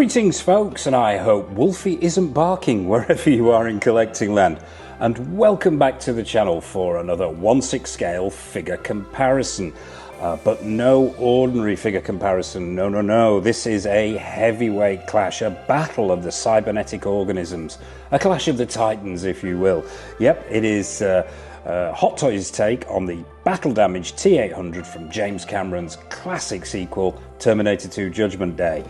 Greetings folks, and I hope Wolfie isn't barking wherever you are in collecting land. And welcome back to the channel for another 1/6 scale figure comparison. But no ordinary figure comparison, no. This is a heavyweight clash, a battle of the cybernetic organisms, a clash of the titans, if you will. Yep, it is Hot Toys' take on the Battle Damaged T-800 from James Cameron's classic sequel, Terminator 2 Judgment Day.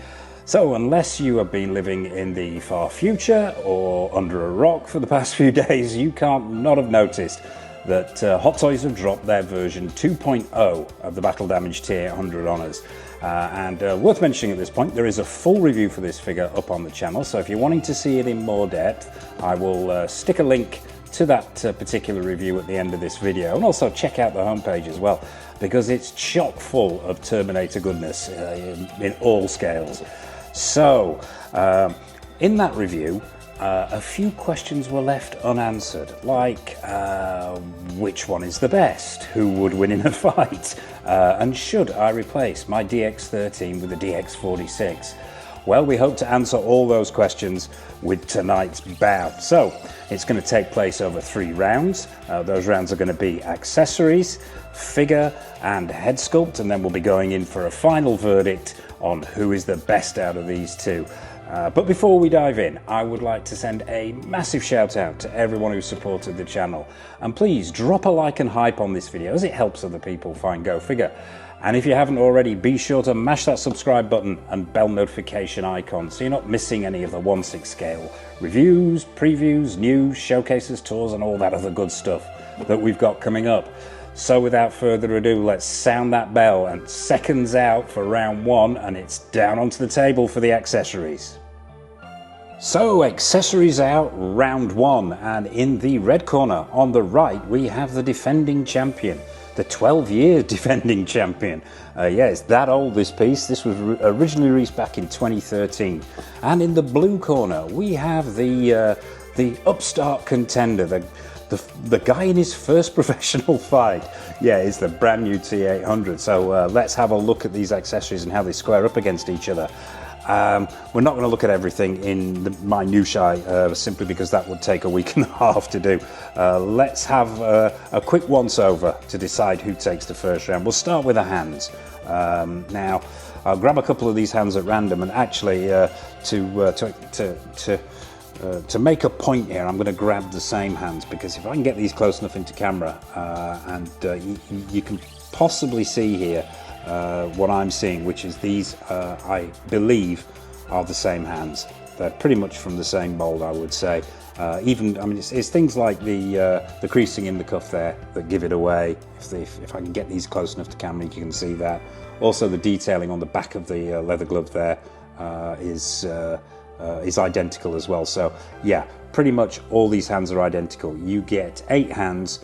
So unless you have been living in the far future or under a rock for the past few days, you can't not have noticed that Hot Toys have dropped their version 2.0 of the Battle Damaged T-800 on us. And worth mentioning at this point, there is a full review for this figure up on the channel, so if you're wanting to see it in more depth, I will stick a link to that particular review at the end of this video, and also check out the homepage as well, because it's chock full of Terminator goodness in all scales. So, in that review, a few questions were left unanswered, like which one is the best, who would win in a fight, and should I replace my DX13 with the DX46? Well, we hope to answer all those questions with tonight's bout. So, it's going to take place over 3 rounds. Those rounds are going to be accessories, figure, and head sculpt, and then we'll be going in for a final verdict on who is the best out of these two. But before we dive in, I would like to send a massive shout out to everyone who supported the channel. And please drop a like and hype on this video, as it helps other people find Go Figure. And if you haven't already, be sure to mash that subscribe button and bell notification icon so you're not missing any of the 1/6 scale reviews, previews, news, showcases, tours, and all that other good stuff that we've got coming up. So without further ado, let's sound that bell, and seconds out for round 1, and it's down onto the table for the accessories. So, accessories out, round 1, and in the red corner on the right we have the defending champion, the 12-year defending champion. Yeah, it's that old, this piece. This was originally released back in 2013. And in the blue corner we have the upstart contender, the guy in his first professional fight. Yeah, it's the brand new T-800. So let's have a look at these accessories and how they square up against each other. We're not going to look at everything in the minutiae, simply because that would take a week and a half to do. Let's have a quick once-over to decide who takes the first round. We'll start with the hands. Now, I'll grab a couple of these hands at random, and actually to make a point here, I'm going to grab the same hands, because if I can get these close enough into camera, and you can possibly see here what I'm seeing, which is these, I believe, are the same hands. They're pretty much from the same mold, I would say. Even, I mean, it's things like the creasing in the cuff there that give it away. If I can get these close enough to camera, you can see that. Also, the detailing on the back of the leather glove there is identical as well. So yeah, pretty much all these hands are identical. You get 8 hands,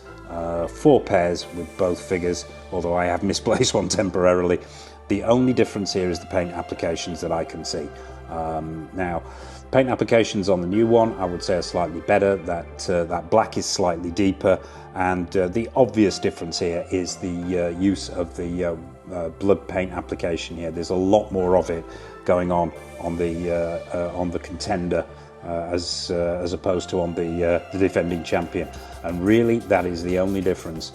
4 pairs with both figures, although I have misplaced one temporarily. The only difference here is the paint applications that I can see. Now, paint applications on the new one, I would say, are slightly better. That black is slightly deeper, and the obvious difference here is the use of the blood paint application here. There's a lot more of it going on the contender as opposed to on the defending champion, and really that is the only difference.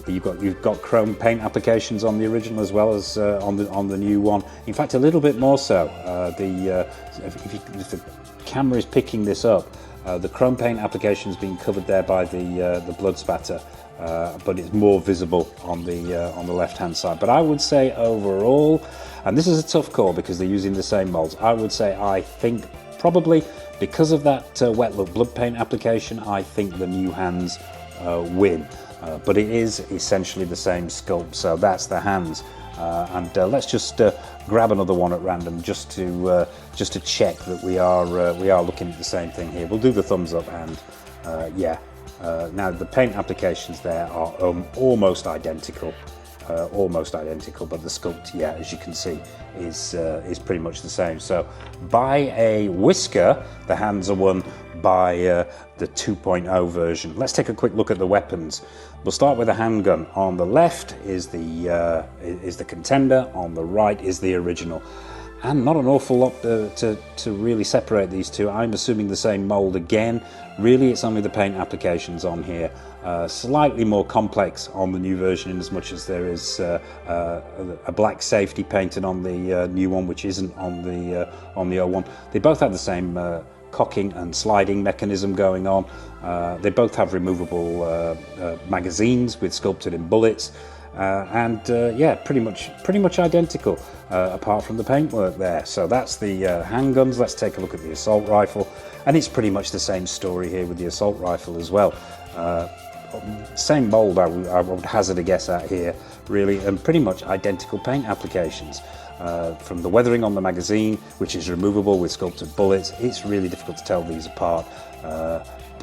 You've got chrome paint applications on the original as well as on the new one. In fact, a little bit more so. If the camera is picking this up, the chrome paint application is being covered there by the blood spatter, but it's more visible on the left-hand side. But I would say overall, and this is a tough call because they're using the same molds, I would say I think probably because of that wet look blood paint application, I think the new hands win. But it is essentially the same sculpt, so that's the hands. And let's just grab another one at random just to check that we are looking at the same thing here. We'll do the thumbs up hand. Yeah. Now the paint applications there are almost identical, but the sculpt, yeah, as you can see, is pretty much the same. So by a whisker, the hands are won by the 2.0 version. Let's take a quick look at the weapons. We'll start with a handgun. On the left is the contender, on the right is the original. and not an awful lot to really separate these two. I'm assuming the same mold again. Really, it's only the paint applications on here. Slightly more complex on the new version, in as much as there is a black safety painted on the new one, which isn't on the old one. They both have the same cocking and sliding mechanism going on. They both have removable magazines with sculpted in bullets. Yeah, pretty much identical, apart from the paintwork there. So that's the handguns. Let's take a look at the assault rifle, and it's pretty much the same story here with the assault rifle as well. Same mold, I would hazard a guess at here, really, and pretty much identical paint applications. From the weathering on the magazine, which is removable with sculpted bullets, it's really difficult to tell these apart.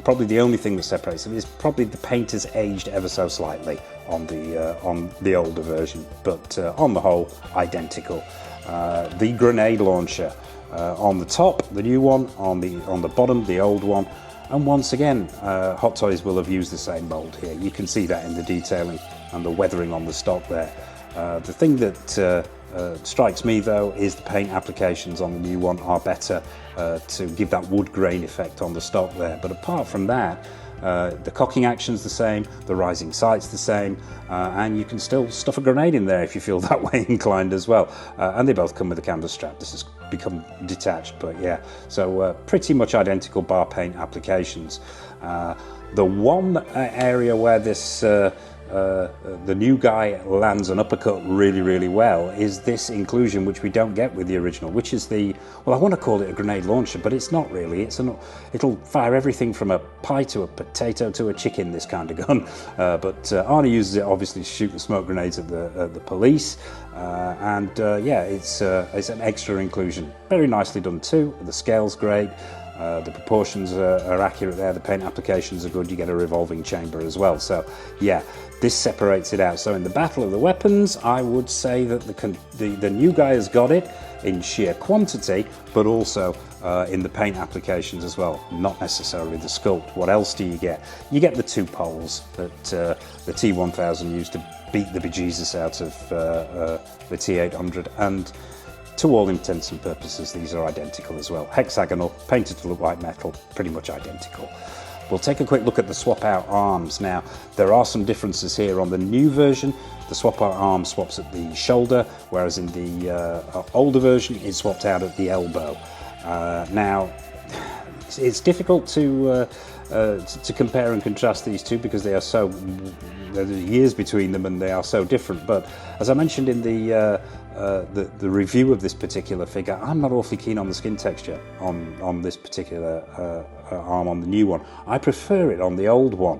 Probably the only thing that separates them is probably the paint has aged ever so slightly on the older version, but on the whole, identical. The grenade launcher on the top, the new one; on the bottom, the old one. And once again, Hot Toys will have used the same mold here. You can see that in the detailing and the weathering on the stock there. The thing that strikes me though is the paint applications on the new one are better to give that wood grain effect on the stock there. But apart from that, the cocking action's the same, the rising sight's the same, and you can still stuff a grenade in there if you feel that way inclined as well. And they both come with a canvas strap. This has become detached, but yeah, so pretty much identical bar paint applications. The one area where this the new guy lands an uppercut really well is this inclusion, which we don't get with the original, which is the, well, I want to call it a grenade launcher, but it's not really. It'll fire everything from a pie to a potato to a chicken, this kind of gun. But Arnie uses it obviously to shoot the smoke grenades at the police, yeah, it's an extra inclusion. Very nicely done too. The scale's great. The proportions are accurate there, the paint applications are good, you get a revolving chamber as well. So yeah, this separates it out. So in the battle of the weapons, I would say that the new guy has got it in sheer quantity, but also in the paint applications as well, not necessarily the sculpt. What else do you get? You get the two poles that the T1000 used to beat the bejesus out of the T800, and to all intents and purposes, these are identical as well. Hexagonal, painted to look like metal, pretty much identical. We'll take a quick look at the swap out arms. Now, there are some differences here on the new version. The swap out arm swaps at the shoulder, whereas in the older version, it swapped out at the elbow. Now, it's difficult to compare and contrast these two because they are there's years between them and they are so different. But as I mentioned in the review of this particular figure, I'm not awfully keen on the skin texture on this particular arm on the new one. I prefer it on the old one.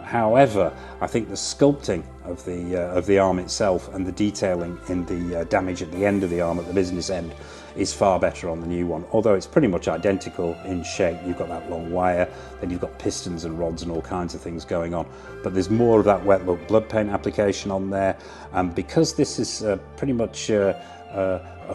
However, I think the sculpting of the arm itself and the detailing in the damage at the end of the arm, at the business end, is far better on the new one. Although it's pretty much identical in shape. You've got that long wire, then you've got pistons and rods and all kinds of things going on. But there's more of that wet look blood paint application on there. And because this is pretty much a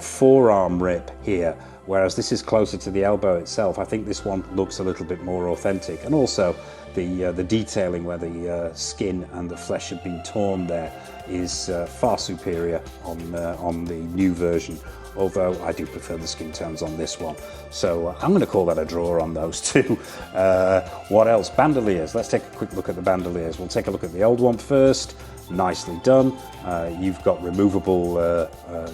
forearm rip here, whereas this is closer to the elbow itself, I think this one looks a little bit more authentic. And also the detailing where the skin and the flesh have been torn there is far superior on the new version, although I do prefer the skin tones on this one. So I'm going to call that a draw on those two. What else? Bandoliers. Let's take a quick look at the bandoliers. We'll take a look at the old one first. Nicely done. You've got removable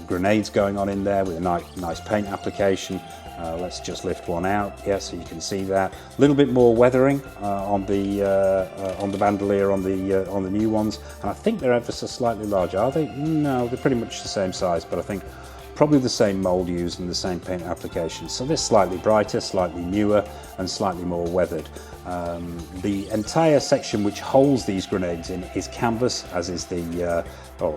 grenades going on in there with a nice paint application. Let's just lift one out, yeah, so you can see that. A little bit more weathering on the bandolier on the new ones, and I think they're ever so slightly larger. Are they? No, they're pretty much the same size, but I think probably the same mold used and the same paint application. So they're slightly brighter, slightly newer, and slightly more weathered. The entire section which holds these grenades in is canvas, as is the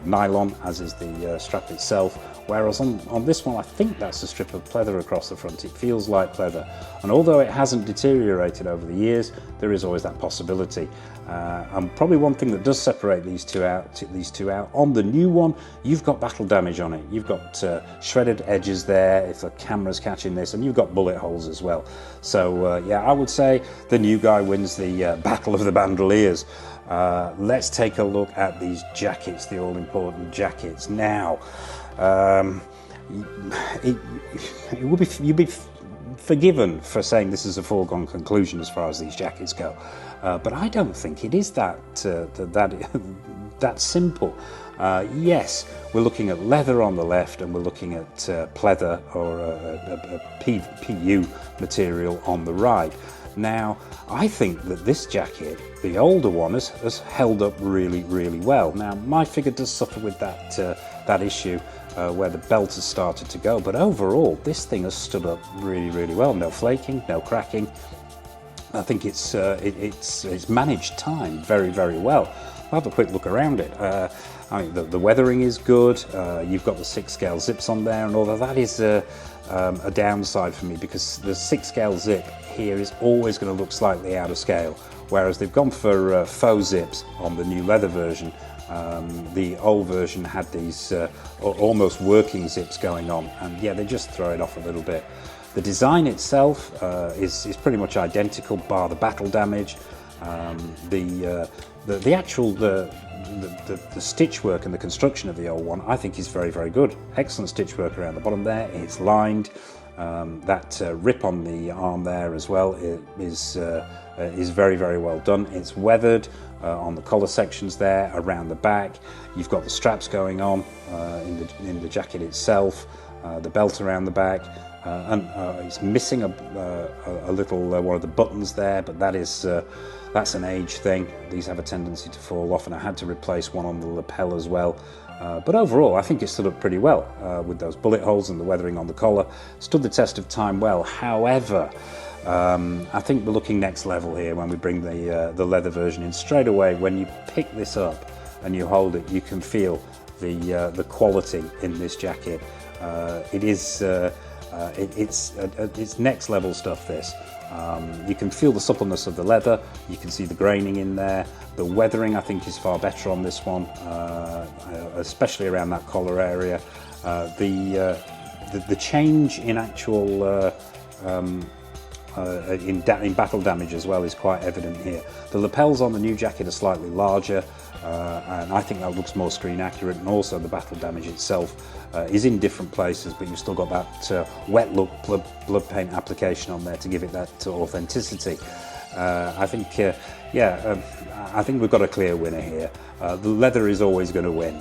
nylon, as is the strap itself. Whereas on this one, I think that's a strip of pleather across the front. It feels like pleather. And although it hasn't deteriorated over the years, there is always that possibility. And probably one thing that does separate these two out, on the new one, you've got battle damage on it. You've got shredded edges there, if the camera's catching this, and you've got bullet holes as well. So yeah, I would say the new guy wins the battle of the bandoliers. Let's take a look at these jackets, the all-important jackets. Now, it, it would be, you'd be forgiven for saying this is a foregone conclusion as far as these jackets go, but I don't think it is that simple. Yes, we're looking at leather on the left, and we're looking at pleather or a PU material on the right. Now, I think that this jacket, the older one, has held up really, really well. Now, my figure does suffer with that issue where the belt has started to go, but overall, this thing has stood up really, really well. No flaking, no cracking. I think it's managed time very, very well. I'll have a quick look around it. I mean, the weathering is good. You've got the 6-scale zips on there, and although that is a downside for me, because the 6-scale zip here is always going to look slightly out of scale, whereas they've gone for faux zips on the new leather version. The old version had these almost working zips going on, and yeah, they just throw it off a little bit. The design itself is pretty much identical, bar the battle damage. The actual stitch work and the construction of the old one, I think, is very, very good. Excellent stitch work around the bottom there. It's lined. That rip on the arm there as well is very, very well done. It's weathered on the collar sections there, around the back. You've got the straps going on in the jacket itself, the belt around the back, and it's missing a little one of the buttons there, but that's an age thing. These have a tendency to fall off, and I had to replace one on the lapel as well. But overall, I think it stood up pretty well with those bullet holes and the weathering on the collar. Stood the test of time well. However, I think we're looking next level here when we bring the leather version in. Straight away, when you pick this up and you hold it, you can feel the quality in this jacket. It's next level stuff, this. You can feel the suppleness of the leather, you can see the graining in there. The weathering, I think, is far better on this one, especially around that collar area. The change in actual in battle damage as well is quite evident here. The lapels on the new jacket are slightly larger, and I think that looks more screen accurate, and also the battle damage itself is in different places, but you've still got that wet look blood paint application on there to give it that authenticity. I think I think we've got a clear winner here. The leather is always going to win.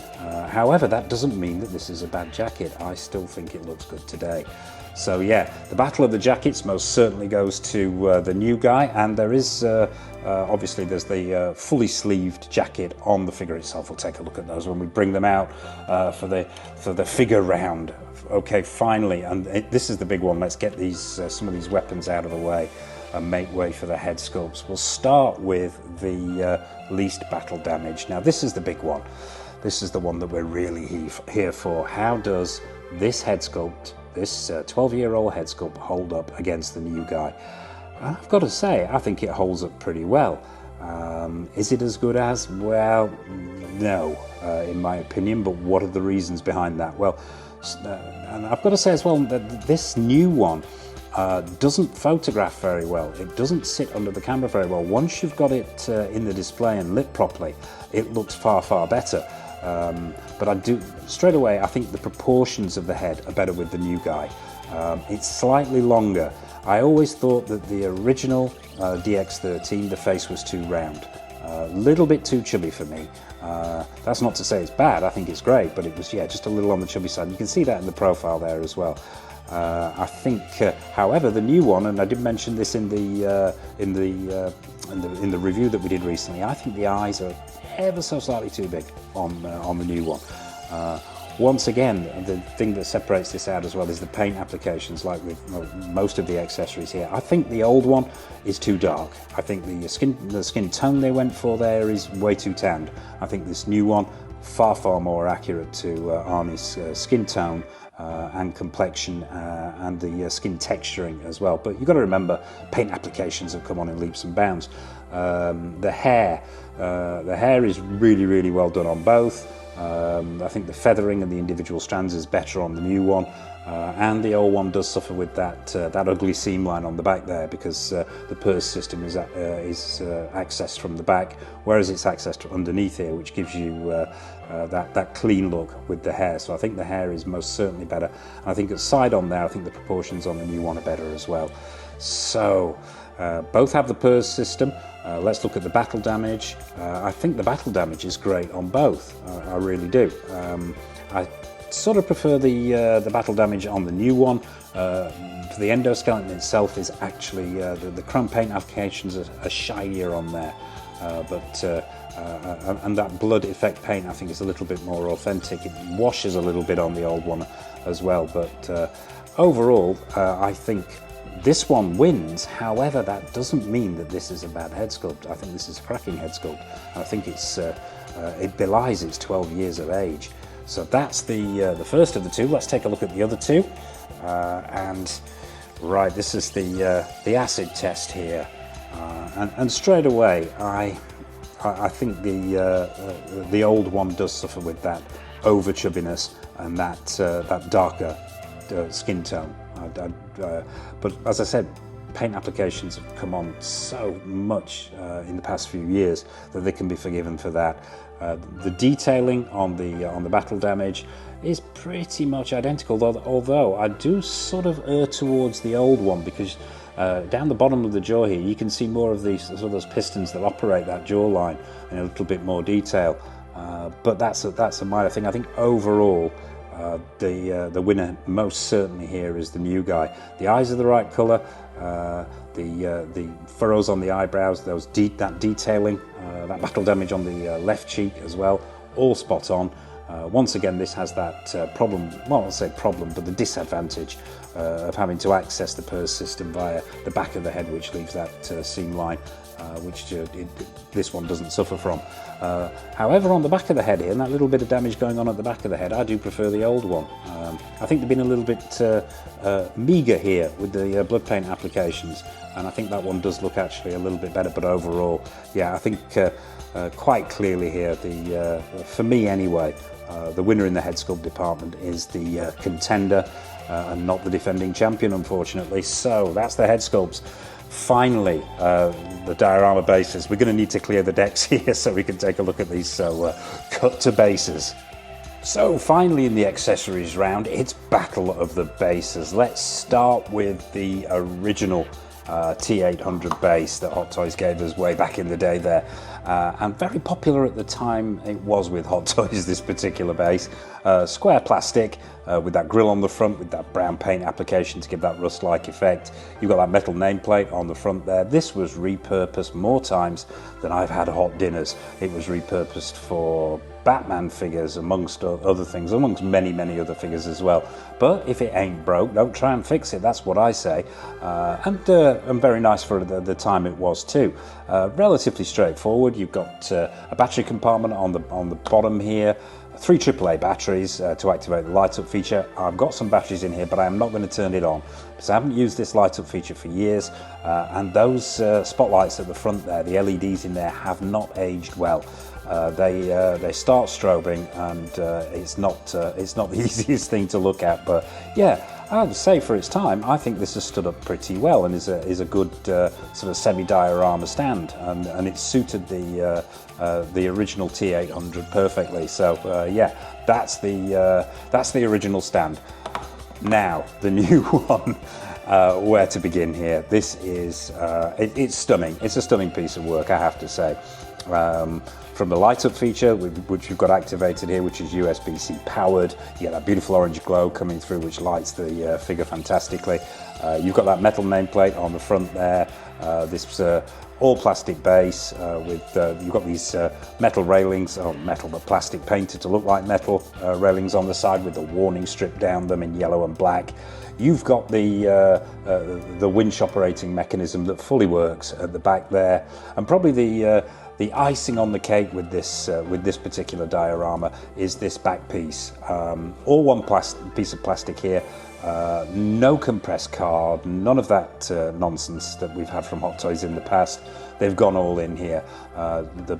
However, that doesn't mean that this is a bad jacket. I still think it looks good today. So yeah, the battle of the jackets most certainly goes to the new guy, and there is obviously there's the fully sleeved jacket on the figure itself. We'll take a look at those when we bring them out for the figure round. Okay, finally, and this is the big one. Let's get these some of these weapons out of the way and make way for the head sculpts. We'll start with the least battle damage. Now this is the big one. This is the one that we're really here for. How does this head sculpt, this 12-year-old head sculpt, hold up against the new guy? I've got to say, I think it holds up pretty well. Is it as good as? Well, no, in my opinion, but what are the reasons behind that? Well, and I've got to say as well that this new one doesn't photograph very well. It doesn't sit under the camera very well. Once you've got it in the display and lit properly, it looks far, far better. But straight away, I think the proportions of the head are better with the new guy. It's slightly longer. I always thought that the original DX13, the face was too round. A little bit too chubby for me. That's not to say it's bad, I think it's great, but it was, yeah, just a little on the chubby side. You can see that in the profile there as well. I think, however, the new one, and I did mention this in the review that we did recently, I think the eyes are ever so slightly too big on the new one. Once again, the thing that separates this out as well is the paint applications, like with most of the accessories here. I think the old one is too dark. I think the skin tone they went for there is way too tanned. I think this new one, far, far more accurate to Arnie's skin tone and complexion and the skin texturing as well. But you've got to remember, paint applications have come on in leaps and bounds. The hair is really, really well done on both. I think the feathering and the individual strands is better on the new one. and the old one does suffer with that ugly seam line on the back there, because the purse system is accessed from the back, whereas it's accessed underneath here, which gives you that clean look with the hair. So I think the hair is most certainly better. And I think the side on there, I think the proportions on the new one are better as well. So both have the purse system. Let's look at the battle damage. I think the battle damage is great on both. I really do. I sort of prefer the battle damage on the new one. The endoskeleton itself is actually, the chrome paint applications are shinier on there, and that blood effect paint I think is a little bit more authentic. It washes a little bit on the old one as well, but overall I think this one wins. However, that doesn't mean that this is a bad head sculpt. I think this is a cracking head sculpt. I think it belies its 12 years of age. So that's the first of the two. Let's take a look at the other two. And right, this is the acid test here. And straight away, I think the old one does suffer with that over chubbiness and that darker skin tone. But as I said, paint applications have come on so much in the past few years that they can be forgiven for that. The detailing on the battle damage is pretty much identical, although I do sort of err towards the old one, because down the bottom of the jaw here you can see more of these sort of those pistons that operate that jawline in a little bit more detail. But that's a minor thing. I think overall the winner most certainly here is the new guy. The eyes are the right colour, the furrows on the eyebrows, that detailing, that battle damage on the left cheek as well, all spot on. Once again, this has that problem, well, I'll say problem, but the disadvantage of having to access the purse system via the back of the head, which leaves that seam line, which this one doesn't suffer from. However, on the back of the head here, and that little bit of damage going on at the back of the head, I do prefer the old one. I think they've been a little bit meagre here with the blood paint applications, and I think that one does look actually a little bit better. But overall, yeah, I think quite clearly here, for me anyway, the winner in the head sculpt department is the contender, and not the defending champion, unfortunately. So that's the head sculpts. Finally, the diorama bases. We're going to need to clear the decks here so we can take a look at these. So cut to bases. So finally in the accessories round, it's Battle of the Bases. Let's start with the original T800 base that Hot Toys gave us way back in the day there. And very popular at the time it was with Hot Toys, this particular base. Square plastic with that grill on the front with that brown paint application to give that rust-like effect. You've got that metal nameplate on the front there. This was repurposed more times than I've had hot dinners. It was repurposed for Batman figures, amongst other things, amongst many other figures as well. But if it ain't broke, don't try and fix it. That's what I say. And very nice for the time it was too. Relatively straightforward. You've got a battery compartment on the bottom here. 3 AAA batteries to activate the light up feature. I've got some batteries in here, but I am not going to turn it on because I haven't used this light up feature for years. And those spotlights at the front there, the LEDs in there, have not aged well. They start strobing, and it's not the easiest thing to look at. But yeah, I would say for its time, I think this has stood up pretty well and is a good sort of semi-diorama stand, and it suited the original T800 perfectly. So yeah, that's the original stand. Now the new one. Where to begin here? This is it's stunning. It's a stunning piece of work, I have to say. From the light up feature, which you've got activated here, which is USB-C powered, you get that beautiful orange glow coming through, which lights the figure fantastically. You've got that metal nameplate on the front there. This all plastic base with you've got these metal railings, or metal but plastic painted to look like metal railings on the side with the warning strip down them in yellow and black. You've got the winch operating mechanism that fully works at the back there, and probably the icing on the cake with this particular diorama is this back piece. All one piece of plastic here. No compressed card, none of that nonsense that we've had from Hot Toys in the past. They've gone all in here. The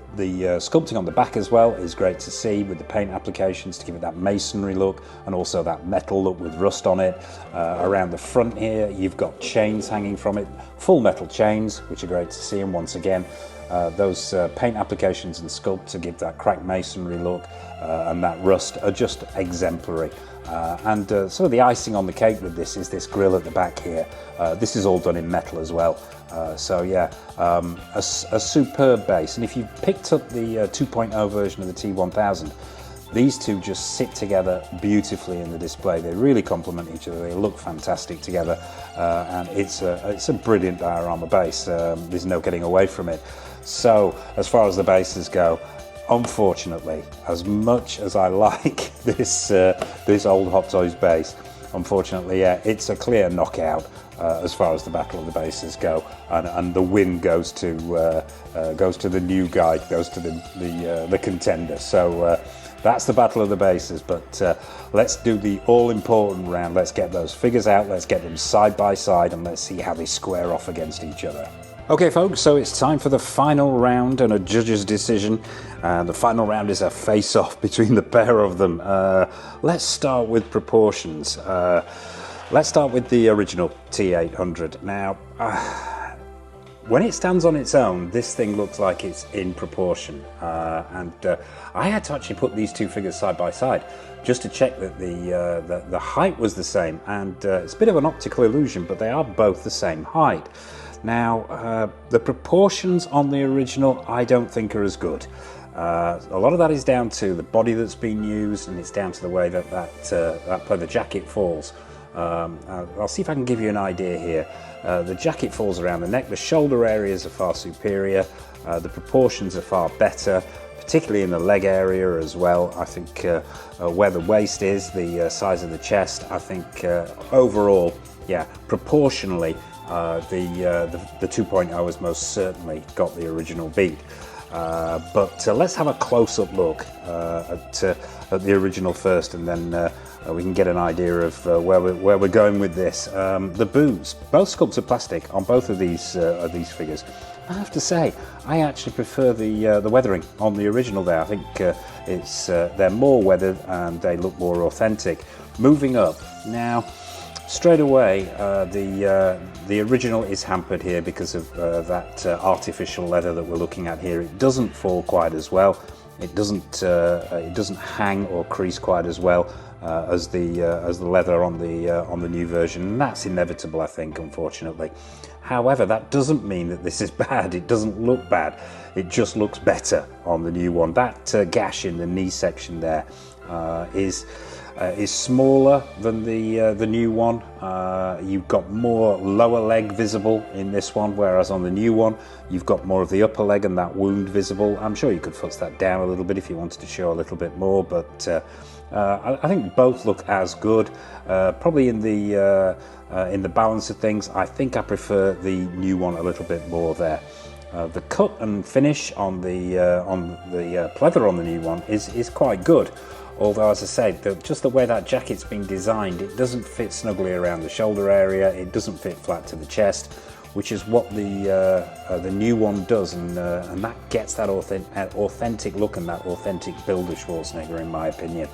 sculpting on the back as well is great to see, with the paint applications to give it that masonry look and also that metal look with rust on it. Around the front here you've got chains hanging from it, full metal chains, which are great to see, and once again those paint applications and sculpt to give that cracked masonry look and that rust are just exemplary. And sort of the icing on the cake with this is this grille at the back here. This is all done in metal as well. So yeah, a superb base. And if you've picked up the 2.0 version of the T1000, these two just sit together beautifully in the display. They really complement each other. They look fantastic together, and it's a brilliant diorama base. There's no getting away from it. So as far as the bases go, unfortunately, as much as I like this old Hot Toys base, unfortunately, yeah, it's a clear knockout as far as the Battle of the Bases go, and the win goes to the new guy, goes to the contender. So that's the Battle of the Bases. But let's do the all-important round. Let's get those figures out. Let's get them side by side, and let's see how they square off against each other. Okay folks, so it's time for the final round and a judge's decision. The final round is a face-off between the pair of them. Let's start with proportions. Let's start with the original T800. Now, when it stands on its own, this thing looks like it's in proportion. I had to actually put these two figures side by side just to check that the height was the same. And it's a bit of an optical illusion, but they are both the same height. Now, the proportions on the original I don't think are as good. A lot of that is down to the body that's been used, and it's down to the way that the jacket falls. I'll see if I can give you an idea here. The jacket falls around the neck, the shoulder areas are far superior, the proportions are far better, particularly in the leg area as well. I think where the waist is, the size of the chest, I think overall, yeah, proportionally, the 2.0 has most certainly got the original beat. But let's have a close-up look at the original first, and then we can get an idea of where we're going with this. The boots, both sculpted plastic on both of these figures. I have to say, I actually prefer the weathering on the original there. I think they're more weathered and they look more authentic. Moving up now. Straight away, the original is hampered here because of that artificial leather that we're looking at here. It doesn't fall quite as well. It doesn't hang or crease quite as well as the leather on the new version, and that's inevitable, I think, unfortunately. However, that doesn't mean that this is bad. It doesn't look bad. It just looks better on the new one. That gash in the knee section there is smaller than the new one. You've got more lower leg visible in this one, whereas on the new one you've got more of the upper leg and that wound visible. I'm sure you could fuzz that down a little bit if you wanted to show a little bit more, but I think both look as good. Probably in the balance of things, I think I prefer the new one a little bit more there. The cut and finish on the pleather on the new one is quite good. Although, as I said, just the way that jacket's been designed, it doesn't fit snugly around the shoulder area, it doesn't fit flat to the chest, which is what the new one does, and that gets that authentic look and that authentic build of Schwarzenegger, in my opinion.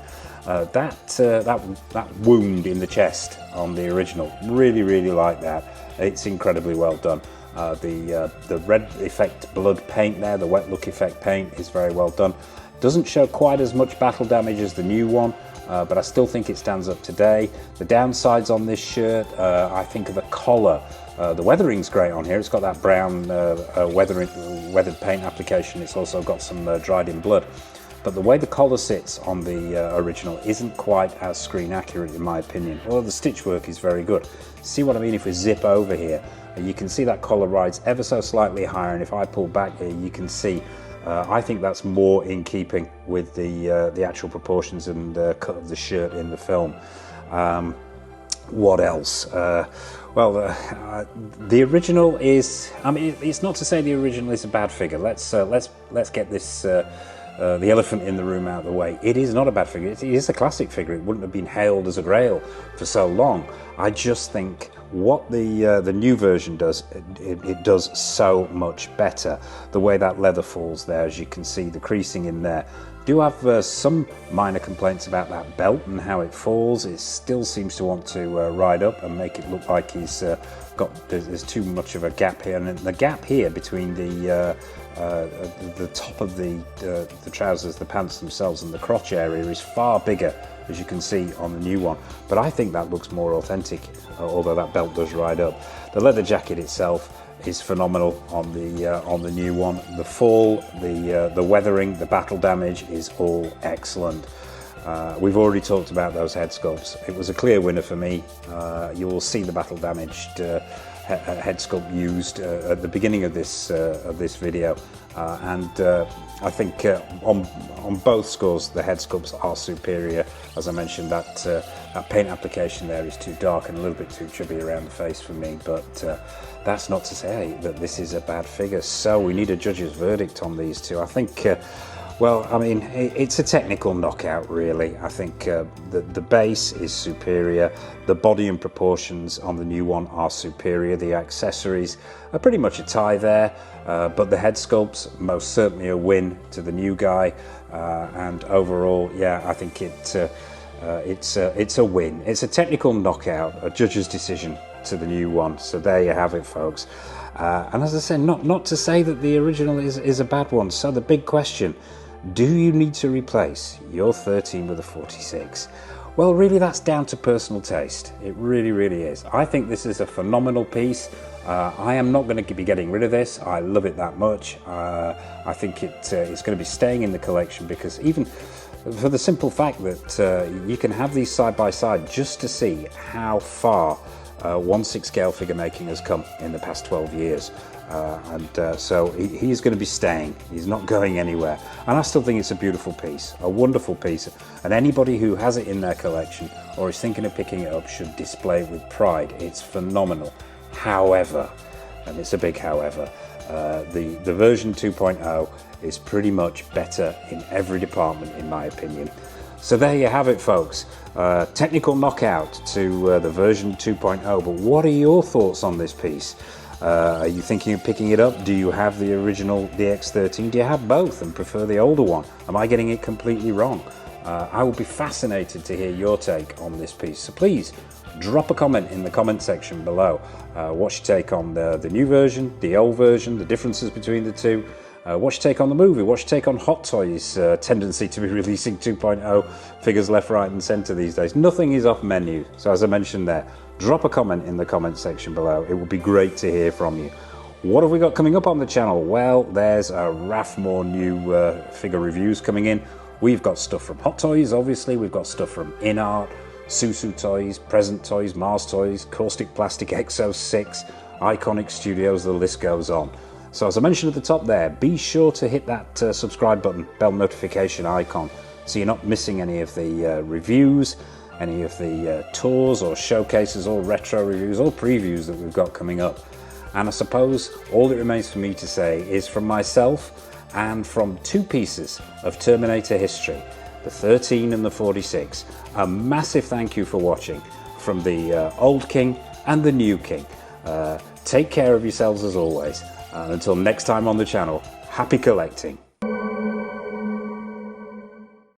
That wound in the chest on the original, really like that. It's incredibly well done. The red effect blood paint there, the wet look effect paint, is very well done. Doesn't show quite as much battle damage as the new one, but I still think it stands up today. The downsides on this shirt, I think of the collar. The weathering's great on here. It's got that brown weathered paint application. It's also got some dried in blood. But the way the collar sits on the original isn't quite as screen accurate, in my opinion, although the stitch work is very good. See what I mean? If we zip over here, you can see that collar rides ever so slightly higher, and if I pull back here, you can see I think that's more in keeping with the actual proportions and cut of the shirt in the film. What else? Well, the original is. I mean, it's not to say the original is a bad figure. Let's get this the elephant in the room out of the way. It is not a bad figure. It is a classic figure. It wouldn't have been hailed as a grail for so long. I just think what the new version does, it does so much better. The way that leather falls there, as you can see, the creasing in there. Do have some minor complaints about that belt and how it falls. It still seems to want to ride up and make it look like he's there's too much of a gap here, and the gap here between the top of the trousers, the pants themselves, and the crotch area is far bigger, as you can see on the new one. But I think that looks more authentic, although that belt does ride up. The leather jacket itself is phenomenal on the new one. The fall, the weathering, the battle damage is all excellent. We've already talked about those head sculpts. It was a clear winner for me. You will see the battle damaged head sculpt used at the beginning of this video, and I think on both scores the head sculpts are superior. As I mentioned, that paint application there is too dark and a little bit too chubby around the face for me, but that's not to say that this is a bad figure. So we need a judge's verdict on these two. I think well, I mean, it's a technical knockout, really. I think the base is superior. The body and proportions on the new one are superior. The accessories are pretty much a tie there, but the head sculpts most certainly a win to the new guy. And overall, yeah, I think it's a win. It's a technical knockout, a judge's decision to the new one. So there you have it, folks. And as I said, not to say that the original is a bad one. So the big question: do you need to replace your 13 with a 46? Well, really, that's down to personal taste. It really, really is. I think this is a phenomenal piece. I am not going to be getting rid of this. I love it that much. I think it's going to be staying in the collection, because even for the simple fact that you can have these side by side just to see how far 1/6 scale figure making has come in the past 12 years. So he's going to be staying. He's not going anywhere. And I still think it's a beautiful piece, a wonderful piece. And anybody who has it in their collection or is thinking of picking it up should display it with pride. It's phenomenal. However, and it's a big however, the version 2.0 is pretty much better in every department, in my opinion. So there you have it, folks. Technical knockout to the version 2.0. But what are your thoughts on this piece? Are you thinking of picking it up? Do you have the original DX13? Do you have both and prefer the older one? Am I getting it completely wrong? I will be fascinated to hear your take on this piece. So please drop a comment in the comment section below. What's your take on the new version, the old version, the differences between the two? What's your take on the movie? What's your take on Hot Toys' tendency to be releasing 2.0 figures left, right and centre these days? Nothing is off menu. So as I mentioned there, drop a comment in the comment section below. It would be great to hear from you. What have we got coming up on the channel? Well, there's a raft more new figure reviews coming in. We've got stuff from Hot Toys, obviously. We've got stuff from InArt, Susu Toys, Present Toys, Mars Toys, Caustic Plastic Exo 6, Iconic Studios, the list goes on. So as I mentioned at the top there, be sure to hit that subscribe button, bell notification icon, so you're not missing any of the reviews, any of the tours or showcases or retro reviews or previews that we've got coming up. And I suppose all that remains for me to say is, from myself and from two pieces of Terminator history, the 13 and the 46, a massive thank you for watching from the old king and the new king. Take care of yourselves as always. And until next time on the channel, happy collecting.